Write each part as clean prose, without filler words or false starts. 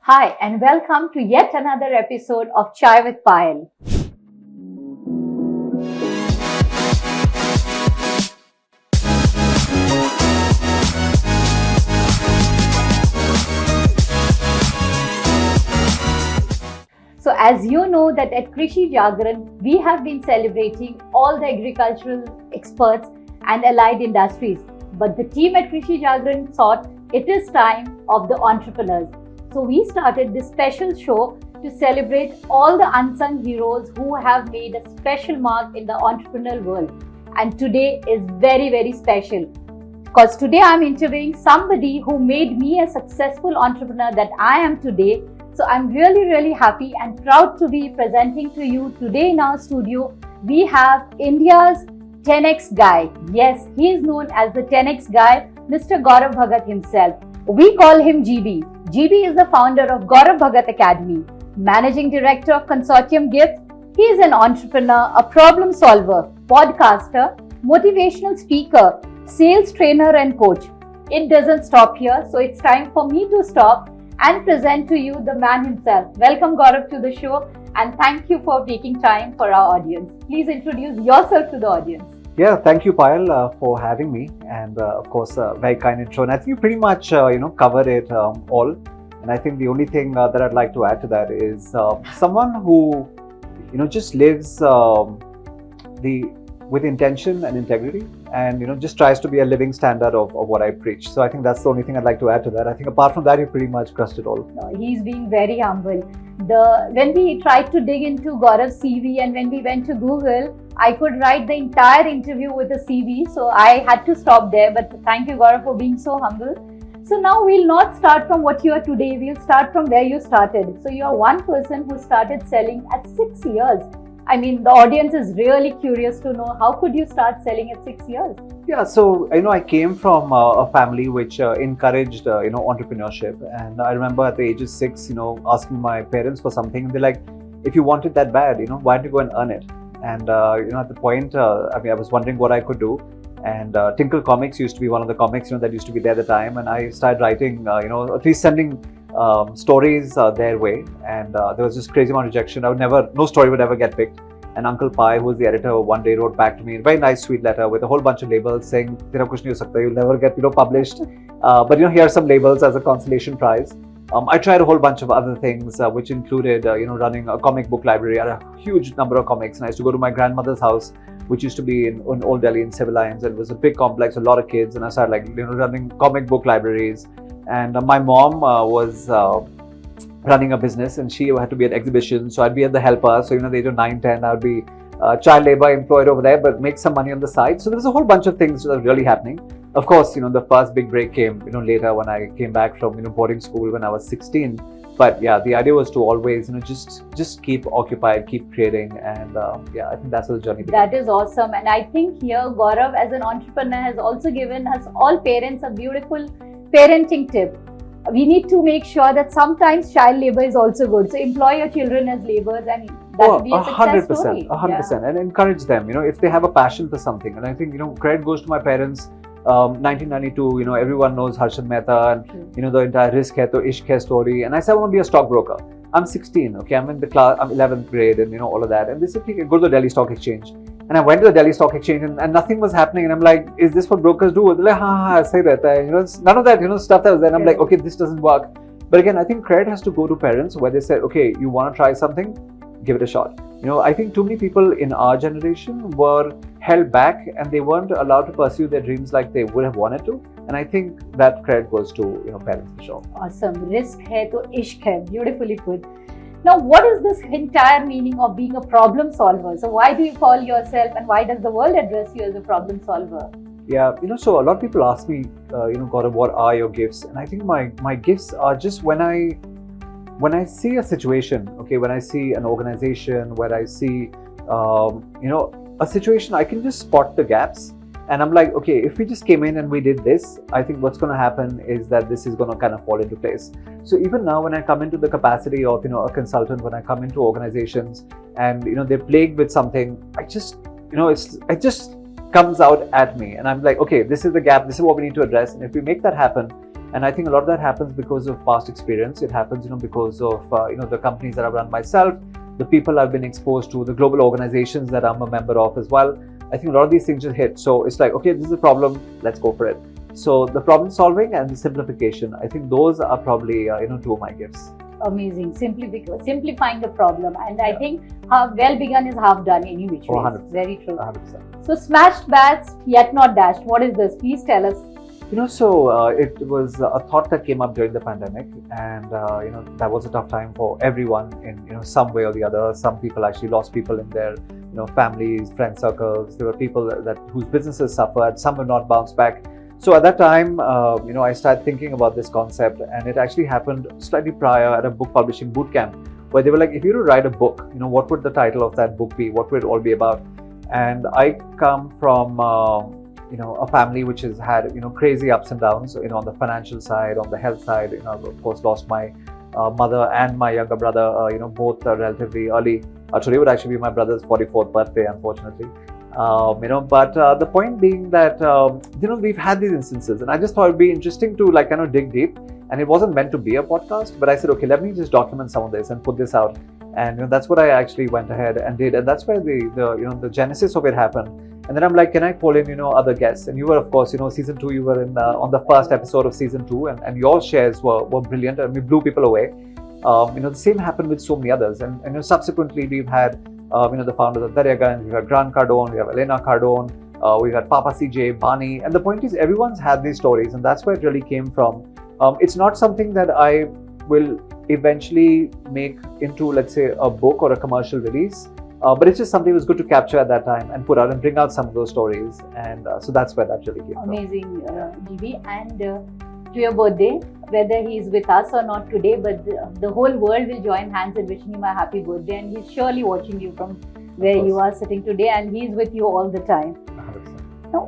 Hi, and welcome to yet another episode of Chai with Payal. So as you know that at Krishi Jagran, we have been celebrating all the agricultural experts and allied industries. But the team at Krishi Jagran thought it is time of the entrepreneurs. So we started this special show to celebrate all the unsung heroes who have made a special mark in the entrepreneurial world. And today is very, very special because today I'm interviewing somebody who made me a successful entrepreneur that I am today. So I'm really, really happy and proud to be presenting to you today in our studio. We have India's 10x guy. Yes, he is known as the 10x guy, Mr. Gaurav Bhagat himself. We call him GB. GB is the founder of Gaurav Bhagat Academy, managing director of Consortium Gifts. He is an entrepreneur, a problem solver, podcaster, motivational speaker, sales trainer and coach. It doesn't stop here, so it's time for me to stop and present to you the man himself. Welcome Gaurav to the show and thank you for taking time for our audience. Please introduce yourself to the audience. Yeah, thank you, Payal, for having me, and of course, a very kind intro. And I think you pretty much, covered it all. And I think the only thing that I'd like to add to that is someone who, just lives with intention and integrity, and just tries to be a living standard of what I preach. So I think that's the only thing I'd like to add to that. I think apart from that, you pretty much crushed it all. No, he's being very humble. When we tried to dig into Gaurav's CV and when we went to Google, I could write the entire interview with a CV, so I had to stop there. But thank you, Gaurav, for being so humble. So now we'll not start from what you are today. We'll start from where you started. So you are one person who started selling at 6 years. I mean, the audience is really curious to know how could you start selling at 6 years? Yeah, so I came from a family which encouraged entrepreneurship, and I remember at the age of 6, asking my parents for something, and they're like, if you want it that bad, why don't you go and earn it? And at the point, I was wondering what I could do, and Tinkle Comics used to be one of the comics that used to be there at the time, and I started writing, at least sending stories their way, and there was just crazy amount of rejection. No story would ever get picked. And Uncle Pai, who was the editor, one day wrote back to me a very nice sweet letter with a whole bunch of labels saying, "Tera kuch nahi ho sakta, you'll never get published. But here are some labels as a consolation prize." I tried a whole bunch of other things, which included running a comic book library. I had a huge number of comics, and I used to go to my grandmother's house, which used to be in Old Delhi in Civil Lines, and it was a big complex, a lot of kids, and I started running comic book libraries. And my mom was running a business, and she had to be at exhibitions, so I'd be at the helper. So the age of 9, 10, I'd be child labor employed over there, but make some money on the side. So there was a whole bunch of things that were really happening. Of course, the first big break came later when I came back from boarding school when I was 16. But yeah, the idea was to always just keep occupied, keep creating, and I think that's how the journey began. That is awesome. And I think here Gaurav as an entrepreneur has also given us all parents a beautiful parenting tip. We need to make sure that sometimes child labor is also good. So employ your children as laborers, and that will be a success story. 100%, and encourage them. If they have a passion for something, and I think credit goes to my parents. 1992, everyone knows Harshad Mehta and the entire Risk Hai To Ishq Hai story. And I said I want to be a stockbroker. I'm 16. Okay, I'm in the class. I'm 11th grade, and all of that. And they said, go to the Delhi Stock Exchange. And I went to the Delhi Stock Exchange, and nothing was happening. And I'm like, is this what brokers do? They're like, ha, sahi rehta hai. None of that, stuff that was there. And I'm like, okay, this doesn't work. But again, I think credit has to go to parents where they said, okay, you want to try something, give it a shot. I think too many people in our generation were held back, and they weren't allowed to pursue their dreams like they would have wanted to. And I think that credit goes to parents for sure. Awesome. Risk hai to ishq hai. Beautifully put. Now, what is this entire meaning of being a problem solver? So why do you call yourself, and why does the world address you as a problem solver? Yeah, so a lot of people ask me, Gaurav, what are your gifts? And I think my gifts are just when I see a situation, okay, when I see an organization, where I see, a situation, I can just spot the gaps. And I'm like, okay, if we just came in and we did this, I think what's going to happen is that this is going to kind of fall into place. So even now, when I come into the capacity of, a consultant, when I come into organizations and, they're plagued with something, it just comes out at me. And I'm like, okay, this is the gap. This is what we need to address. And if we make that happen, And I think a lot of that happens because of past experience. It happens, because of the companies that I've run myself, the people I've been exposed to, the global organizations that I'm a member of as well. I think a lot of these things just hit. So it's like, okay, this is a problem, let's go for it. So the problem solving and the simplification, I think those are probably two of my gifts. Amazing. Simplifying the problem. And I think well begun is half done any which way. 100%. Very true. 100%. So smashed bats yet not dashed. What is this? Please tell us. It was a thought that came up during the pandemic, and that was a tough time for everyone in some way or the other. Some people actually lost people in their families, friend circles. There were people that whose businesses suffered. Some have not bounced back. So at that time, I started thinking about this concept, and it actually happened slightly prior at a book publishing bootcamp, where they were like, if you were to write a book, what would the title of that book be? What would it all be about? And I come from a family which has had crazy ups and downs. On the financial side, on the health side. I've of course lost my mother and my younger brother. Both relatively early. Today would actually be my brother's 44th birthday, unfortunately. But the point being that we've had these instances, and I just thought it'd be interesting to dig deep. And it wasn't meant to be a podcast, but I said, okay, let me just document some of this and put this out. And that's what I actually went ahead and did, and that's where the genesis of it happened. And then I'm like, can I call in other guests? And you were, of course, season 2. You were in on the first episode of season 2, and your shares were brilliant, and we blew people away. The same happened with so many others, and subsequently we've had the founders of Jagran, we've had Grant Cardone, we have Elena Cardone, we've had Papa CJ, Bani, and the point is everyone's had these stories, and that's where it really came from. It's not something that I will eventually make into, let's say, a book or a commercial release, but it's just something that was good to capture at that time and put out and bring out some of those stories, and so that's where that really came from. Amazing, GB. And to your birthday, whether he's with us or not today, but the whole world will join hands in wishing him a happy birthday, and he's surely watching you from where you are sitting today, and he's with you all the time. 100%. Now,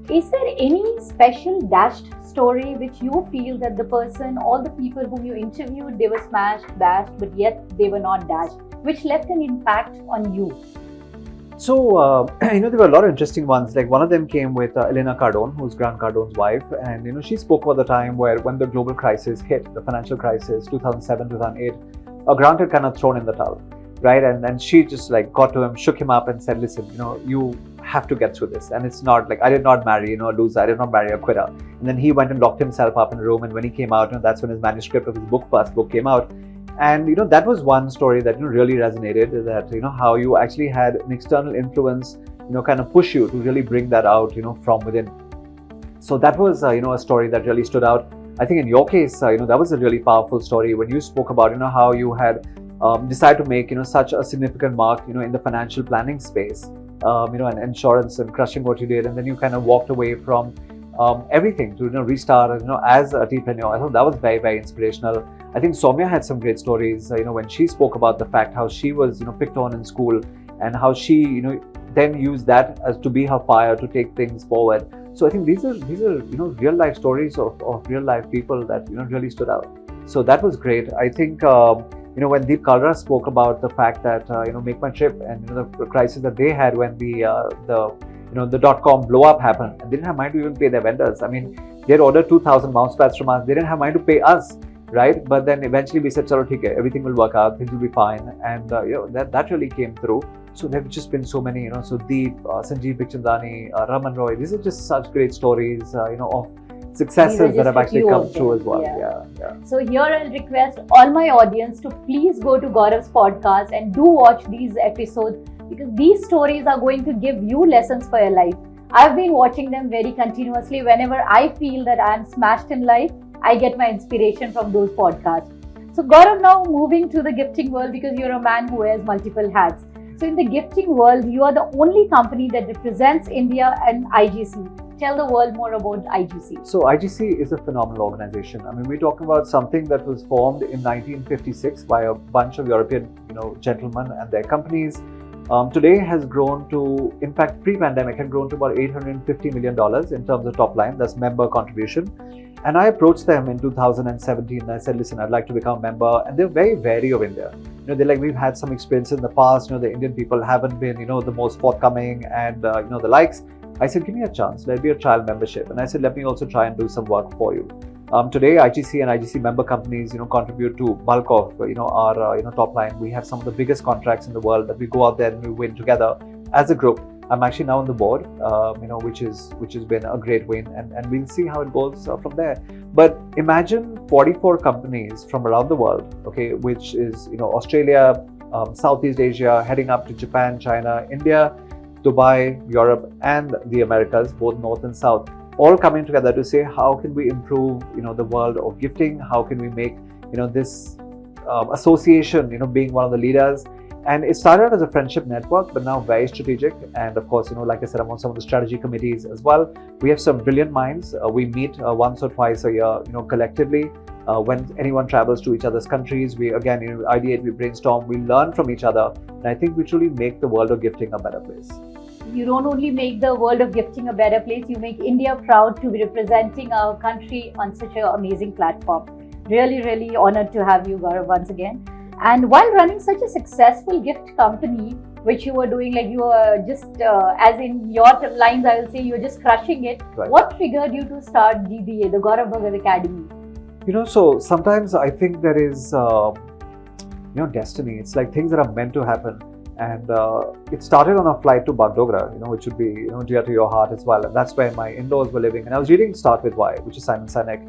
is there any special dashed story which you feel that the person, all the people whom you interviewed, they were smashed, dashed, but yet they were not dashed, which left an impact on you? So, there were a lot of interesting ones. Like one of them came with Elena Cardone, who's Grant Cardone's wife. And, she spoke about the time when the global crisis hit, the financial crisis, 2007, 2008. Grant had kind of thrown in the towel, right? And then she just got to him, shook him up and said, listen, you have to get through this. And it's not like, I did not marry, a loser. I did not marry a quitter. And then he went and locked himself up in a room. And when he came out, that's when his manuscript of his first book came out. And that was one story that really resonated, that how you actually had an external influence kind of push you to really bring that out from within. So that was a story that really stood out. I think in your case that was a really powerful story when you spoke about how you had decided to make such a significant mark in the financial planning space, and insurance, and crushing what you did, and then you kind of walked away from everything to restart as a entrepreneur. I thought that was very, very inspirational. I think Soumya had some great stories, when she spoke about the fact how she was, picked on in school, and how she, then used that as to be her fire to take things forward. So I think these are real life stories of real life people that really stood out. So that was great. I think when Deep Kalra spoke about the fact that Make My Trip and the crisis that they had when the .com blow up happened, and they didn't have money to even pay their vendors. I mean, they had ordered 2,000 mouse pads from us. They didn't have money to pay us. Right, but then eventually we said, "Chalo, theek hai, everything will work out, things will be fine," and that really came through. So there have just been so many, so Deep, Sanjeev Bikhchandani, Raman Roy. These are just such great stories, of successes that have actually come through as well. Yeah. So here I'll request all my audience to please go to Gaurav's podcast and do watch these episodes, because these stories are going to give you lessons for your life. I've been watching them very continuously. Whenever I feel that I'm smashed in life, I get my inspiration from those podcasts. So Gaurav, now moving to the gifting world, because you're a man who wears multiple hats. So in the gifting world, you are the only company that represents India and IGC. Tell the world more about IGC. So IGC is a phenomenal organization. I mean, we're talking about something that was formed in 1956 by a bunch of European, gentlemen and their companies. Today has grown to, in fact, pre-pandemic had grown to about $850 million in terms of top line. That's member contribution. And I approached them in 2017 and I said, listen, I'd like to become a member. And they're very wary of India. They're like, we've had some experience in the past. The Indian people haven't been, the most forthcoming and, the likes. I said, give me a chance. Let me a trial membership. And I said, let me also try and do some work for you. Today, IGC and IGC member companies, contribute to bulk of, our, top line. We have some of the biggest contracts in the world that we go out there and we win together as a group. I'm actually now on the board, which has been a great win, and we'll see how it goes from there. But imagine 44 companies from around the world, okay, which is, Australia, Southeast Asia, heading up to Japan, China, India, Dubai, Europe, and the Americas, both North and South, all coming together to say how can we improve, the world of gifting? How can we make, this association, being one of the leaders? And it started as a friendship network, but now very strategic. And of course, like I said, I'm on some of the strategy committees as well. We have some brilliant minds. We meet once or twice a year, collectively. When anyone travels to each other's countries, we again, ideate, we brainstorm, we learn from each other. And I think we truly make the world of gifting a better place. You don't only make the world of gifting a better place, you make India proud to be representing our country on such an amazing platform. Really, really honored to have you, Gaurav, once again. And while running such a successful gift company, which you were doing, like you were just, as in your lines, I will say, you were just crushing it. Right. What triggered you to start GBA, the Gaurav Bhagat Academy? So sometimes I think there is, destiny. It's like things that are meant to happen. And it started on a flight to Bagdogra, which would be, dear to your heart as well. And that's where my in-laws were living. And I was reading Start With Why, which is Simon Sinek.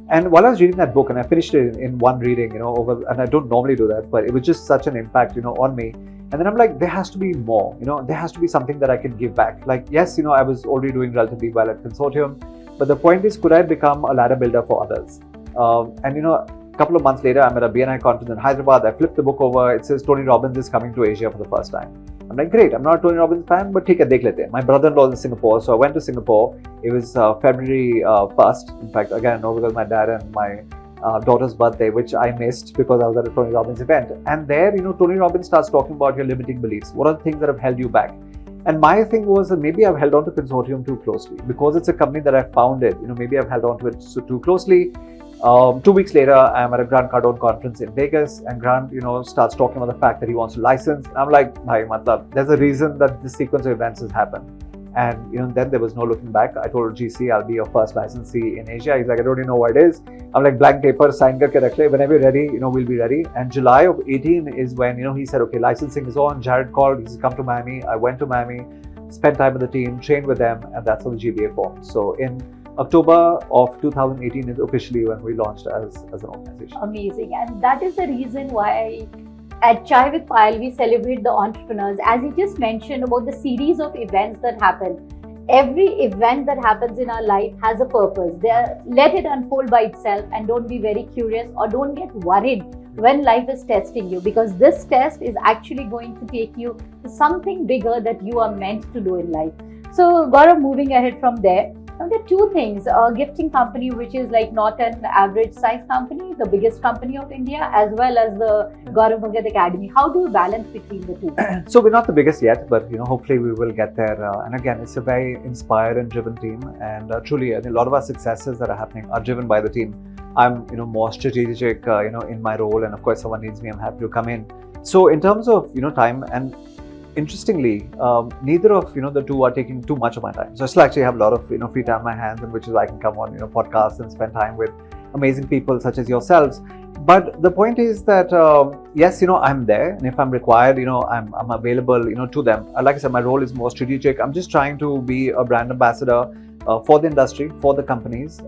And while I was reading that book, and I finished it in one reading, and I don't normally do that, but it was just such an impact, on me. And then I'm like, there has to be more, there has to be something that I can give back. Like, yes, I was already doing relatively well at Consortium, but the point is, could I become a ladder builder for others? And a couple of months later, I'm at a BNI conference in Hyderabad. I flipped the book over. It says Tony Robbins is coming to Asia for the first time. I'm like, great, I'm not a Tony Robbins fan, but take a dekh lete. My brother-in-law is in Singapore, so I went to Singapore. It was February 1st. In fact, again, I know because my dad and my daughter's birthday, which I missed because I was at a Tony Robbins event. And there, Tony Robbins starts talking about your limiting beliefs. What are the things that have held you back? And my thing was that maybe I've held on to Consortium too closely because it's a company that I founded. Maybe I've held on to it too closely. 2 weeks later, I'm at a Grant Cardone conference in Vegas, and Grant, starts talking about the fact that he wants to license. And I'm like, bhai, matlab, there's a reason that this sequence of events has happened. And, then there was no looking back. I told GC, I'll be your first licensee in Asia. He's like, I don't even know what it is. I'm like, blank paper, sign karke rakh le. Whenever you're ready, we'll be ready. And July of 18 is when, he said, okay, licensing is on. Jared called, he said, come to Miami. I went to Miami, spent time with the team, trained with them, and that's how the GBA formed. So in October of 2018 is officially when we launched as an organization. Amazing. And that is the reason why at Chai with Payalh, we celebrate the entrepreneurs. As you just mentioned about the series of events that happen, every event that happens in our life has a purpose. Let it unfold by itself, and don't be very curious or don't get worried when life is testing you, because this test is actually going to take you to something bigger that you are meant to do in life. So Gaurav, moving ahead from there, now there are two things, a gifting company which is like not an average size company, the biggest company of India, as well as the Gaurav Bhagat Academy. How do you balance between the two? So we're not the biggest yet, but hopefully we will get there. And again, it's a very inspired and driven team, and truly, I think a lot of our successes that are happening are driven by the team. I'm more strategic, in my role, and of course, someone needs me, I'm happy to come in. So in terms of time, and interestingly, neither of the two are taking too much of my time. So I still actually have a lot of free time on my hands, and which is I can come on podcasts and spend time with amazing people such as yourselves. But the point is that yes, I'm there, and if I'm required, I'm available, to them. Like I said, my role is more strategic. I'm just trying to be a brand ambassador for the industry, for the companies,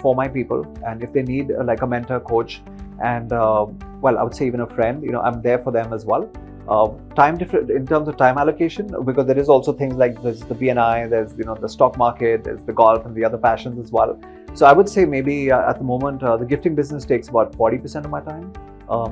for my people, and if they need like a mentor, coach, and well, I would say even a friend, I'm there for them as well. Time different in terms of time allocation, because there is also things like there's the BNI, there's the stock market, there's the golf and the other passions as well. So I would say maybe at the moment the gifting business takes about 40% of my time.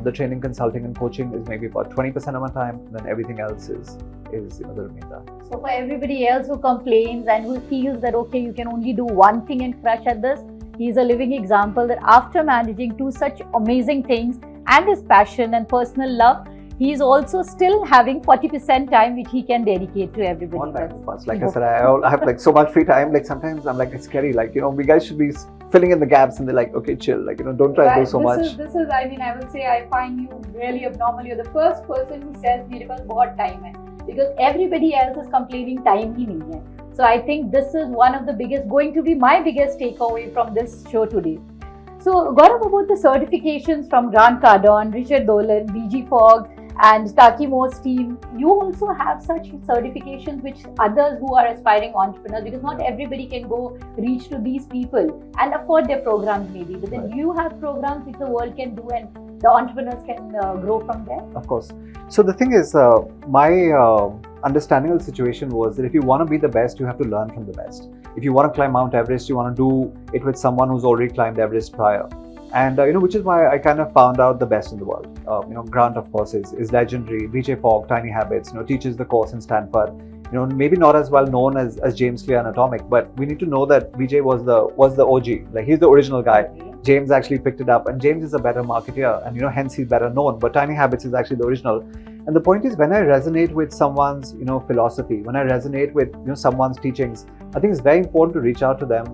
The training, consulting, and coaching is maybe about 20% of my time. And then everything else is the remainder. So for everybody else who complains and who feels that okay, you can only do one thing and crush at this, he's a living example that after managing two such amazing things and his passion and personal love, he is also still having 40% time which he can dedicate to everybody. All right, like I said, I have like so much free time. Like sometimes I'm like, it's scary. Like we guys should be filling in the gaps, and they're like, okay, chill. Like don't try to do so much. This is. I mean, I would say I find you really abnormal. You're the first person who says मेरे पास बहुत time है, because everybody else is complaining time ही नहीं है. So I think this is one of the biggest, going to be my biggest takeaway from this show today. So, Gaurav, about the certifications from Grant Cardone, Richard Dolan, BG Fogg, and Taki Moore's team, you also have such certifications which others who are aspiring entrepreneurs, because not everybody can go reach to these people and afford their programs maybe, but then you have programs which the world can do and the entrepreneurs can grow from there. Of course. So the thing is, my understanding of the situation was that if you want to be the best, you have to learn from the best. If you want to climb Mount Everest, you want to do it with someone who's already climbed Everest prior. And which is why I kind of found out the best in the world. Grant, of course, is legendary. BJ Fogg, Tiny Habits, teaches the course in Stanford. Maybe not as well known as James Clear and Atomic, but we need to know that BJ was the OG. Like, he's the original guy. James actually picked it up, and James is a better marketeer, and hence he's better known. But Tiny Habits is actually the original. And the point is, when I resonate with someone's philosophy, when I resonate with someone's teachings, I think it's very important to reach out to them,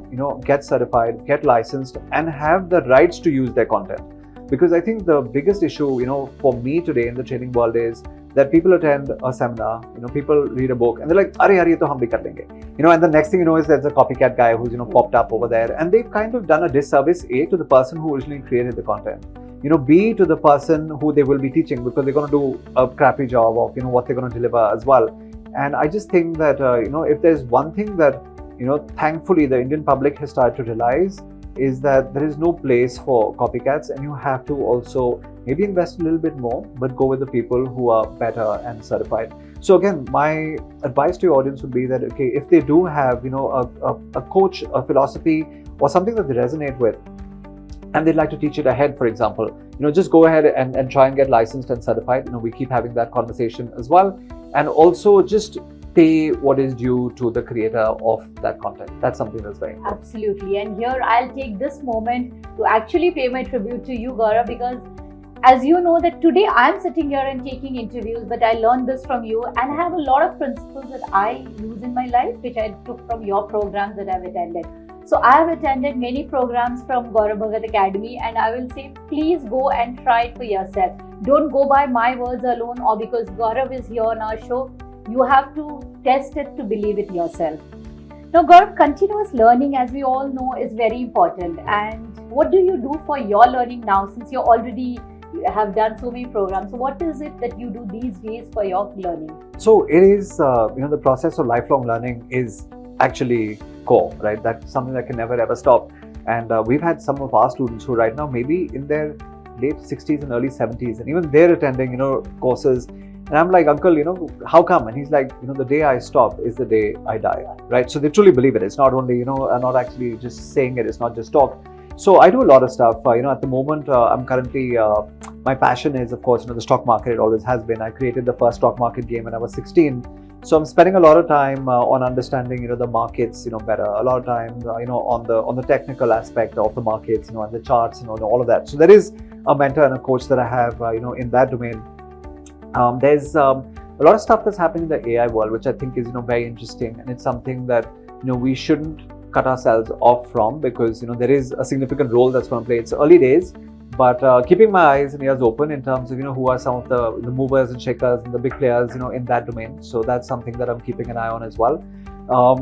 get certified, get licensed, and have the rights to use their content. Because I think the biggest issue, for me today in the training world is that people attend a seminar, people read a book, and they're like, "Arey, ye to hum bhi kar lenge." And the next thing is there's a copycat guy who's popped up over there, and they've kind of done a disservice to the person who originally created the content. B, to the person who they will be teaching, because they're going to do a crappy job of what they're going to deliver as well. And I just think that if there's one thing that thankfully the Indian public has started to realize, is that there is no place for copycats, and you have to also maybe invest a little bit more, but go with the people who are better and certified. So again, my advice to your audience would be that, okay, if they do have a coach, a philosophy, or something that they resonate with, and they'd like to teach it ahead, for example, just go ahead and try and get licensed and certified. We keep having that conversation as well. And also just pay what is due to the creator of that content. That's something that's very important. Absolutely. And here I'll take this moment to actually pay my tribute to you, Gaurav, because as you know that today I'm sitting here and taking interviews, but I learned this from you, and I have a lot of principles that I use in my life, which I took from your programs that I've attended. So I have attended many programs from Gaurav Bhagat Academy, and I will say, please go and try it for yourself. Don't go by my words alone, or because Gaurav is here on our show. You have to test it to believe it yourself. Now, Gaurav, continuous learning, as we all know, is very important. And what do you do for your learning now, since you have done so many programs? So what is it that you do these days for your learning? So it is, the process of lifelong learning is actually core, right? That's something that can never ever stop. And we've had some of our students who right now maybe in their late 60s and early 70s, and even they're attending, courses. And I'm like, "Uncle, how come?" And he's like, "The day I stop is the day I die," right? So they truly believe it. It's not only, I'm not actually just saying it. It's not just talk. So I do a lot of stuff. At the moment, I'm currently, my passion is, of course, the stock market. It always has been. I created the first stock market game when I was 16. So I'm spending a lot of time on understanding, the markets, better. A lot of time, on the technical aspect of the markets, and the charts, and all of that. So there is a mentor and a coach that I have, in that domain. There's a lot of stuff that's happening in the AI world, which I think is, very interesting, and it's something that, we shouldn't cut ourselves off from, because, there is a significant role that's going to play. It's early days, but keeping my eyes and ears open in terms of, who are some of the movers and shakers and the big players, in that domain. So that's something that I'm keeping an eye on as well.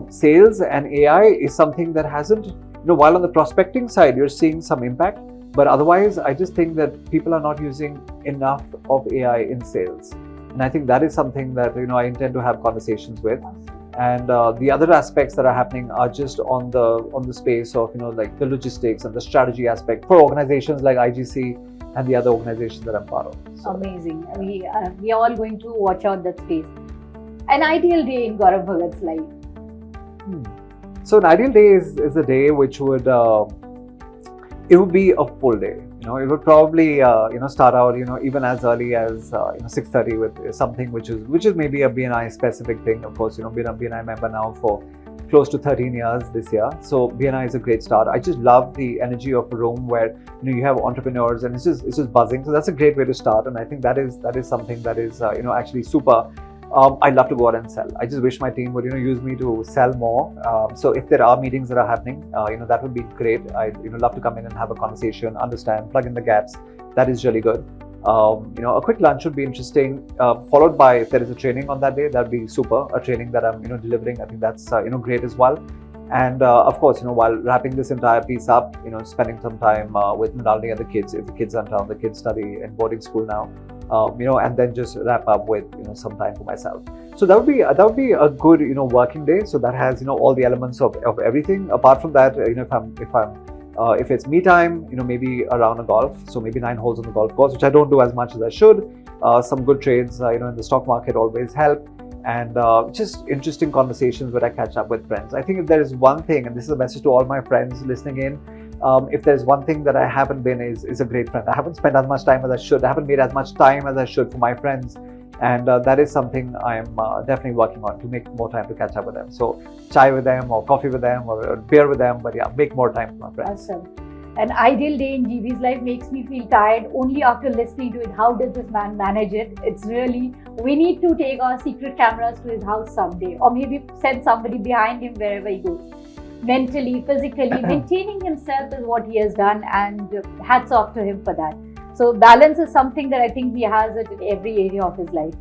Sales and AI is something that hasn't, while on the prospecting side, you're seeing some impact, but otherwise, I just think that people are not using enough of AI in sales. And I think that is something that, I intend to have conversations with. And the other aspects that are happening are just on the space of, like the logistics and the strategy aspect for organizations like IGC and the other organizations that I'm part of. So. Amazing. We are all going to watch out that space. An ideal day in Gaurav Bhagat's life. So an ideal day is a day which would, it would be a full day. It would probably, start out, even as early as, 6:30 with something which is maybe a BNI specific thing. Of course, been a BNI member now for close to 13 years this year. So BNI is a great start. I just love the energy of a room where, you have entrepreneurs and it's just buzzing. So that's a great way to start. And I think that is something that is, actually super. I'd love to go out and sell. I just wish my team would, use me to sell more. So if there are meetings that are happening, that would be great. I'd, love to come in and have a conversation, understand, plug in the gaps. That is really good. A quick lunch would be interesting, followed by, if there is a training on that day, that'd be super. A training that I'm, delivering. I think that's, great as well. And of course, while wrapping this entire piece up, spending some time with Mrinalini and the kids. If the kids are in town, the kids study in boarding school now. And then just wrap up with some time for myself. So that would be a good working day. So that has all the elements of everything. Apart from that, if it's me time, maybe around a golf. So maybe 9 holes on the golf course, which I don't do as much as I should. Some good trades, in the stock market always help. And just interesting conversations where I catch up with friends. I think if there is one thing, and this is a message to all my friends listening in, if there's one thing that I haven't been is a great friend. I haven't spent as much time as I should. I haven't made as much time as I should for my friends. And that is something I'm definitely working on, to make more time to catch up with them. So chai with them, or coffee with them, or beer with them. But yeah, make more time for my friends. Awesome. An ideal day in GV's life makes me feel tired only after listening to it. How does this man manage it? It's really, we need to take our secret cameras to his house someday, or maybe send somebody behind him wherever he goes. Mentally, physically, maintaining himself is what he has done, and hats off to him for that. So balance is something that I think he has it in every area of his life.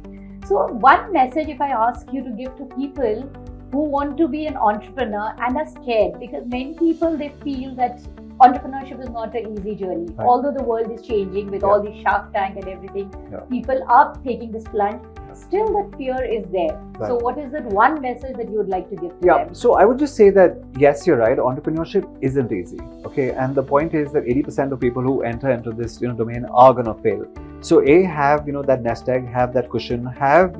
So one message, if I ask you to give to people who want to be an entrepreneur and are scared, because many people, they feel that entrepreneurship is not an easy journey. Right. Although the world is changing with all the Shark Tank and everything, people are taking this plunge. Still, that fear is there. Right. So what is that one message that you would like to give to them? So I would just say that, yes, you're right. Entrepreneurship isn't easy. Okay. And the point is that 80% of people who enter into this domain are going to fail. So have, that nest egg, have that cushion, have,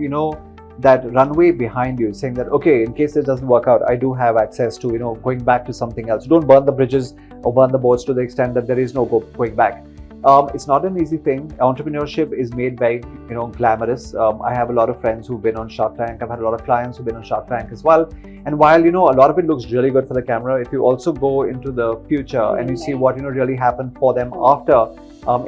that runway behind you, saying that, okay, in case this doesn't work out, I do have access to, going back to something else. Don't burn the bridges or burn the boats to the extent that there is no going back. It's not an easy thing. Entrepreneurship is made very, glamorous. I have a lot of friends who've been on Shark Tank. I've had a lot of clients who've been on Shark Tank as well. And while, a lot of it looks really good for the camera, if you also go into the future and you see what, really happened for them after,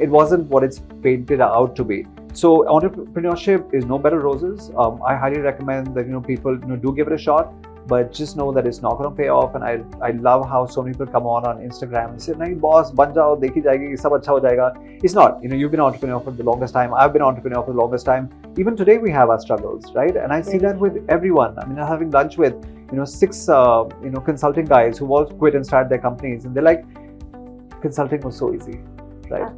it wasn't what it's painted out to be. So entrepreneurship is no bed of roses. I highly recommend that, people, do give it a shot. But just know that it's not going to pay off. And I love how so many people come on Instagram and say, "Nahi boss, ban jao, dekhi jayegi, sab acha ho jayega." It's not. You've been an entrepreneur for the longest time. I've been an entrepreneur for the longest time. Even today we have our struggles, right? And I see that with everyone. I mean, I'm having lunch with 6 consulting guys who all quit and started their companies, and they're like, "Consulting was so easy." Right?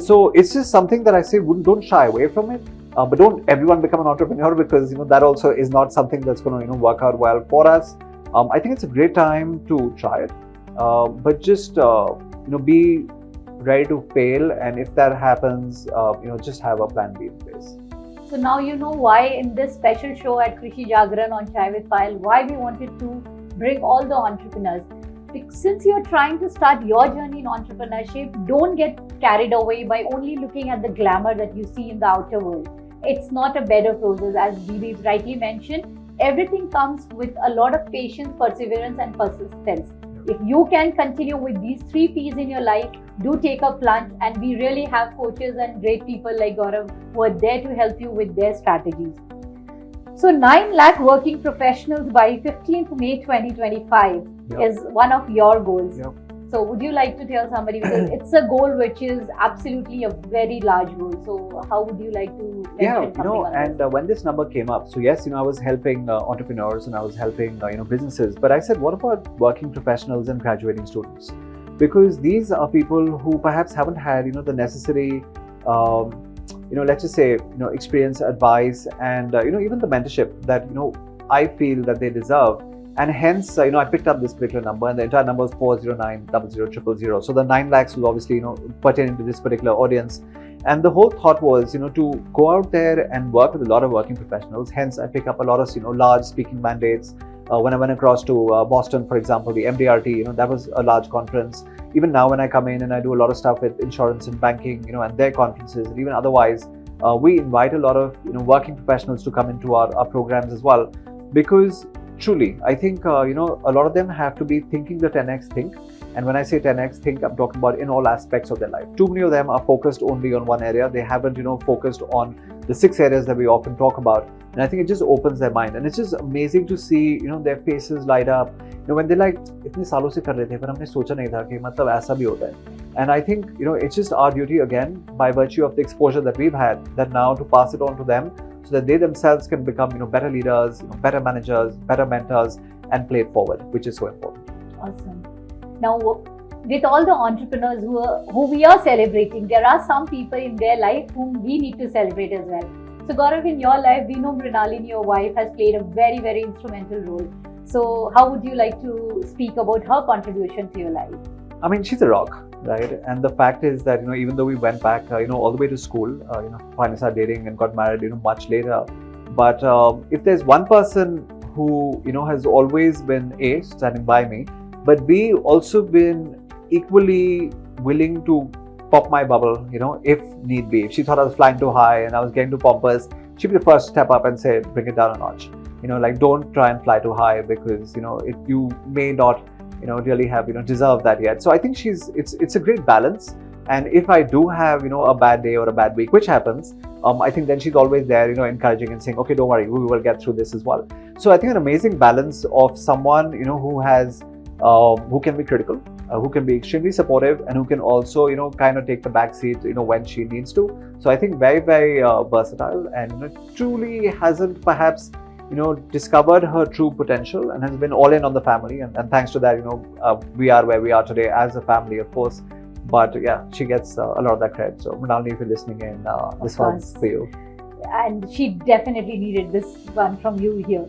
So it's just something that I say, don't shy away from it. But don't everyone become an entrepreneur, because that also is not something that's going to work out well for us. I think it's a great time to try it, but just be ready to fail, and if that happens, just have a plan B in place. So now you know why in this special show at Krishi Jagran on Chai with Payal, why we wanted to bring all the entrepreneurs. Since you're trying to start your journey in entrepreneurship, don't get carried away by only looking at the glamour that you see in the outer world. It's not a bed of roses, as Bibi rightly mentioned. Everything comes with a lot of patience, perseverance, and persistence. If you can continue with these 3 P's in your life, do take a plunge, and we really have coaches and great people like Gaurav who are there to help you with their strategies. So 9 lakh working professionals by 15th May 2025 is one of your goals. So would you like to tell somebody, because it's a goal which is absolutely a very large goal. So how would you like to mention something on and when this number came up, so yes, I was helping entrepreneurs and I was helping businesses, but I said, what about working professionals and graduating students? Because these are people who perhaps haven't had the necessary let's just say experience, advice, and even the mentorship that I feel that they deserve. And hence, I picked up this particular number, and the entire number was 409000000. So the 9 lakhs was obviously, pertaining to this particular audience. And the whole thought was, to go out there and work with a lot of working professionals. Hence, I pick up a lot of, large speaking mandates. When I went across to Boston, for example, the MDRT, that was a large conference. Even now, when I come in and I do a lot of stuff with insurance and banking, and their conferences, and even otherwise, we invite a lot of, working professionals to come into our programs as well. Because truly, I think, a lot of them have to be thinking the 10x think. And when I say 10x think, I'm talking about in all aspects of their life. Too many of them are focused only on one area. They haven't, focused on the 6 areas that we often talk about. And I think it just opens their mind. And it's just amazing to see, their faces light up. When they're like, itne saalon se kar rahe the, par humne socha nahi tha ki matlab aisa bhi hota hai. And I think, it's just our duty again, by virtue of the exposure that we've had, that now to pass it on to them, so that they themselves can become, better leaders, better managers, better mentors, and play it forward, which is so important. Awesome. Now, with all the entrepreneurs who we are celebrating, there are some people in their life whom we need to celebrate as well. So Gaurav, in your life, we know Mrinalini, your wife, has played a very, very instrumental role. So how would you like to speak about her contribution to your life? I mean, she's a rock, right? And the fact is that, even though we went back, all the way to school, finally started dating and got married, much later. But if there's one person who, has always been A, standing by me, but B, also been equally willing to pop my bubble, if need be. If she thought I was flying too high and I was getting too pompous, she'd be the first to step up and say, bring it down a notch. Don't try and fly too high, because, you may not, really have, deserve that yet. So I think it's a great balance. And if I do have, a bad day or a bad week, which happens, I think then she's always there, encouraging and saying, okay, don't worry, we will get through this as well. So I think an amazing balance of someone, who has, who can be critical, who can be extremely supportive, and who can also, kind of take the back seat, when she needs to. So I think very, very versatile, and truly hasn't perhaps, discovered her true potential, and has been all in on the family. And thanks to that, we are where we are today as a family, of course. But yeah, she gets a lot of that credit. So Mrinalini, if you're listening in, this one's for you. And she definitely needed this one from you here.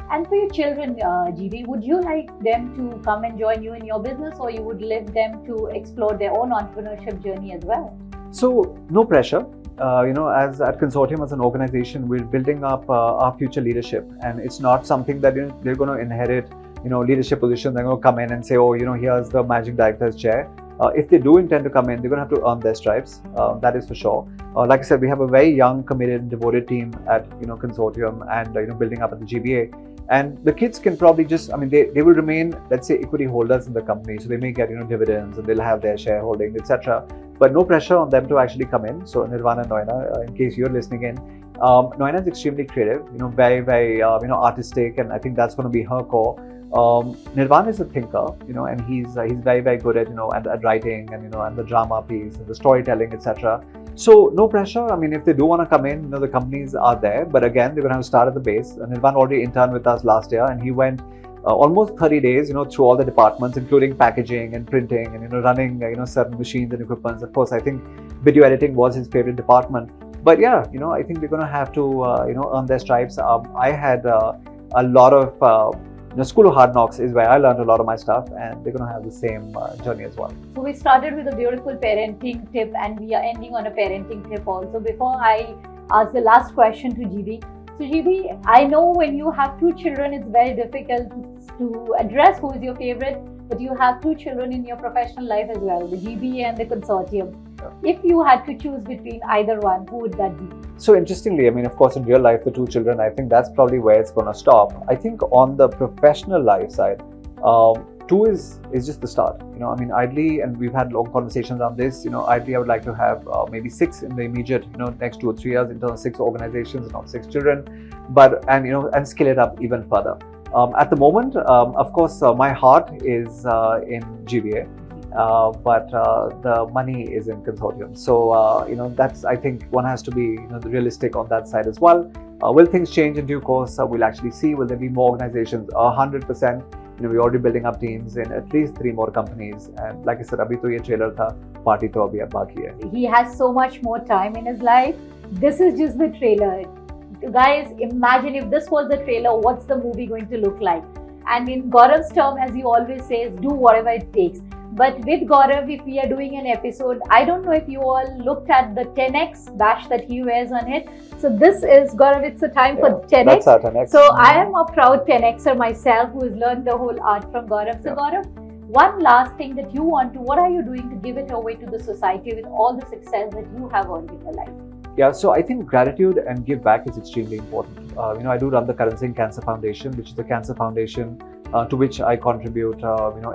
And for your children, GB, would you like them to come and join you in your business, or you would leave them to explore their own entrepreneurship journey as well? So no pressure. As at Consortium, as an organization, we're building up our future leadership, and it's not something that they're going to inherit, leadership position. They're going to come in and say, oh, here's the managing director's chair. If they do intend to come in, they're going to have to earn their stripes. That is for sure. Like I said, we have a very young, committed, devoted team at Consortium, and building up at the GBA. And the kids can probably just, they will remain, let's say, equity holders in the company. So they may get dividends, and they'll have their shareholding, etc. But no pressure on them to actually come in. So Nirvana and Noina, in case you're listening in, Noina is extremely creative, very, very artistic, and I think that's going to be her core. Nirvana is a thinker, and he's very, very good at at writing, and and the drama piece and the storytelling, etc. So no pressure. If they do want to come in, the companies are there, but again, they're going to have to start at the base. And Nirvana already interned with us last year, and he went almost 30 days, through all the departments, including packaging and printing, and running certain machines and equipment. Of course, I think video editing was his favorite department. But yeah, I think they're going to have to earn their stripes. I had a lot of School of Hard Knocks is where I learned a lot of my stuff, and they're going to have the same journey as well. So we started with a beautiful parenting tip, and we are ending on a parenting tip also. Before I ask the last question to GB, so GB, I know when you have two children, it's very difficult to address who is your favorite, but you have two children in your professional life as well, the GBA and the Consortium. Yeah. If you had to choose between either one, who would that be? So interestingly, of course, in real life, the two children, I think that's probably where it's going to stop. I think on the professional life side, two is just the start. Ideally, and we've had long conversations on this, ideally I would like to have maybe 6 in the immediate, next 2 or 3 years in terms of 6 organizations, not 6 children, and scale it up even further. At the moment, of course, my heart is in GBA. But the money is in Consortium. So, that's, I think one has to be realistic on that side as well. Will things change in due course? We'll actually see. Will there be more organizations? 100%. We're already building up teams in at least 3 more companies. And like I said, abhi to ye trailer tha, party to abhi ab baki hai. He has so much more time in his life. This is just the trailer. Guys, imagine if this was the trailer, what's the movie going to look like? And in Gaurav's term, as he always says, do whatever it takes. But with Gaurav, if we are doing an episode, I don't know if you all looked at the 10x badge that he wears on it. So this is, Gaurav, it's a time for 10x. That's our 10x. So I am a proud 10xer myself who has learned the whole art from Gaurav. So Gaurav, one last thing that you want to, what are you doing to give it away to the society with all the success that you have earned in your life? Yeah, so I think gratitude and give back is extremely important. I do run the Karan Singh Cancer Foundation, which is a cancer foundation to which I contribute,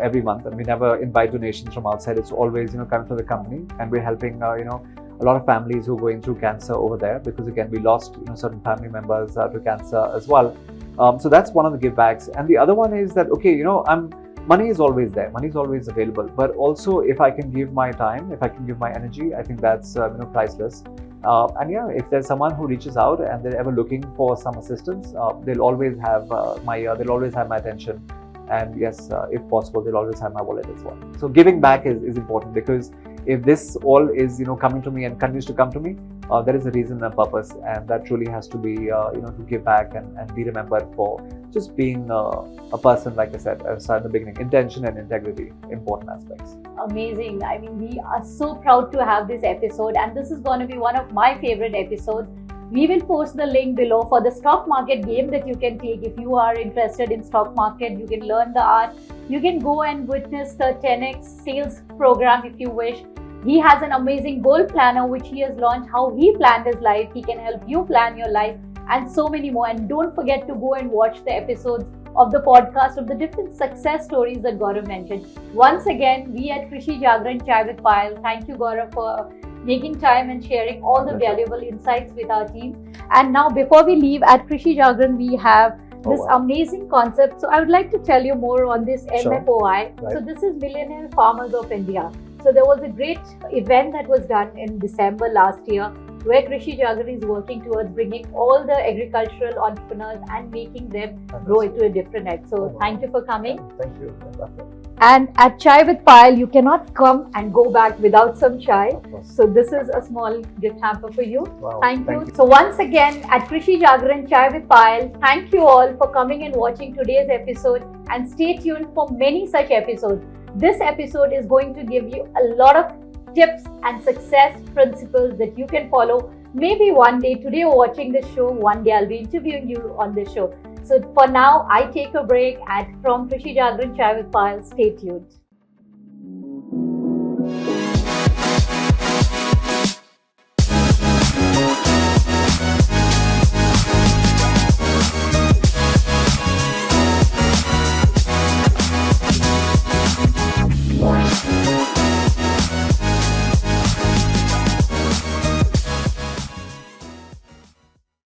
every month, and we never invite donations from outside. It's always, coming from the company, and we're helping, a lot of families who are going through cancer over there, because again, we lost, certain family members to cancer as well. So that's one of the give backs, and the other one is that, okay, money is always there, money is always available, but also if I can give my time, if I can give my energy, I think that's priceless. And yeah, if there's someone who reaches out and they're ever looking for some assistance, they'll always have they'll always have my attention. And yes, if possible, they'll always have my wallet as well. So giving back is important, because if this all is coming to me and continues to come to me, there is a reason and purpose, and that truly has to be to give back and be remembered for just being a person. Like I said at the beginning, intention and integrity, important aspects. Amazing. I mean, we are so proud to have this episode, and this is going to be one of my favorite episodes. We will post the link below for the stock market game that you can take. If you are interested in stock market, you can learn the art. You can go and witness the 10x sales program if you wish. He has an amazing goal planner which he has launched, how he planned his life. He can help you plan your life, and so many more. And don't forget to go and watch the episodes of the podcast of the different success stories that Gaurav mentioned. Once again, we at Krishi Jagran Chai with Payal, thank you, Gaurav, for making time and sharing all the valuable insights with our team. And now, before we leave, at Krishi Jagran, we have this amazing concept. So I would like to tell you more on this MFOI. Right. So this is Millionaire Farmers of India. So there was a great event that was done in December last year, where Krishi Jagran is working towards bringing all the agricultural entrepreneurs and making them grow into a different edge. So thank you for coming. Thank you. And at Chai with Payal, you cannot come and go back without some chai. So this is a small gift hamper for you. Wow. Thank you. So once again, at Krishi Jagran Chai with Payal, thank you all for coming and watching today's episode, and stay tuned for many such episodes. This episode is going to give you a lot of tips and success principles that you can follow. Maybe one day, today you're watching this show, one day I'll be interviewing you on this show. So for now, I take a break from Krishi Jagran Chai with Payal. Stay tuned.